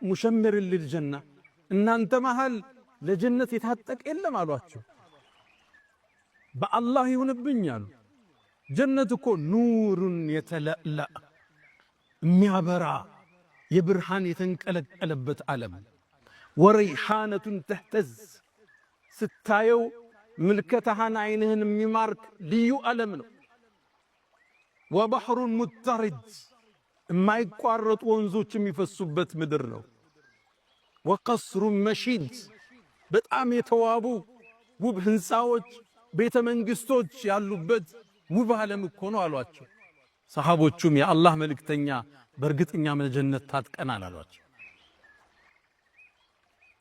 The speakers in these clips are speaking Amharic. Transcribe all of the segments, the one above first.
ሙሸምር ለልጀና እናንተ መሃል ለጀነት የታጠቀ የለም አሏቸው። በአላህ ይሁንብኝ አሉ። ጀነት እኮ ኑሩን የተለላ የሚያበራ የብርሃን የተንቀለቀለበት ዓለም ወረይሓነቱን ተህተዝ ስታየው ምልከታህን አይንህን የሚማርክ ልዩ ዓለም ነው። ወባሕሩን ሙተሪድ የማይቋረጡ ወንዞች የሚፈሱበት ምድር ነው። ወቀስሩን መሺድ በጣም የተዋቡ ውብ ህንፃዎች ቤተ መንግስቶች ያሉበት ውብ ዓለም እኮ ነው አሏቸው። ሰሃቦቹም የአላህ መልእክተኛ በእርግጠኛ ጀነት ታጥቀናል አሏቸው።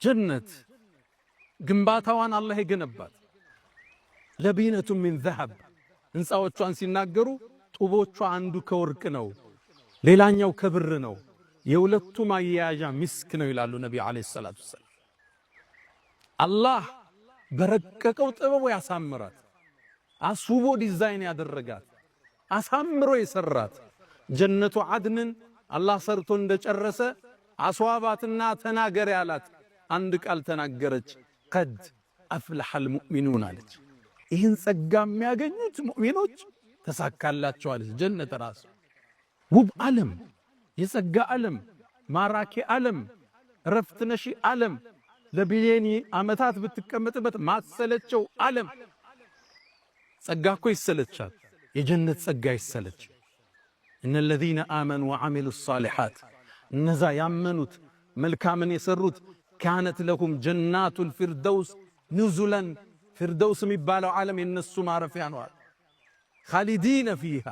ጀነት ግንባታዋን አላህ የገነባት ለቢነቱ ሚን ዘሀብ ህንፃዎቿን ሲናገሩ ጡቦቿ አንዱ ከወርቅ ነው፣ ሌላኛው ከብር ነው፣ የሁለቱ ማያያዣ ሚስክ ነው ይላሉ ነቢ ዓለይሂ ሰላቱ ወሰላም። አላህ በረቀቀው ጥበቡ ያሳምራት፣ አስውቦ ዲዛይን ያደረጋት፣ አሳምሮ የሰራት ጀነቱ አድንን አላህ ሰርቶ እንደጨረሰ አስዋባትና ተናገር ያላት አንድ ቃል ተናገረች። ቀድ አፍለሐል ሙእሚኑን አለች። ይህን ጸጋ የሚያገኙት ሙእሚኖች ተሳካላቸው አለች። ጀነት ራሱ ውብ ዓለም፣ የጸጋ ዓለም፣ ማራኪ ዓለም፣ ረፍት ነሺ ዓለም፣ ለቢሊየን ዓመታት ብትቀመጥበት ማሰለቸው ዓለም። ጸጋ እኮ ይሰለቻል፣ የጀነት ጸጋ ይሰለች። እነ ለዚነ አመኑ ወዐሚሉ ሷሊሓት እነዛ ያመኑት መልካምን የሰሩት ካነት ለሁም ጀናቱል ፊርደውስ ኑዙለን ፊርደውስ የሚባለው ዓለም የነሱ ማረፊያ ነው። ኻሊዲነ ፊሃ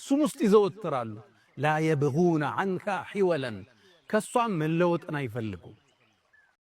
እሱም ውስጥ ይዘወትራሉ። ላ የብጉነ ዐንሃ ሒወለን ከሷም መለወጥን አይፈልጉም።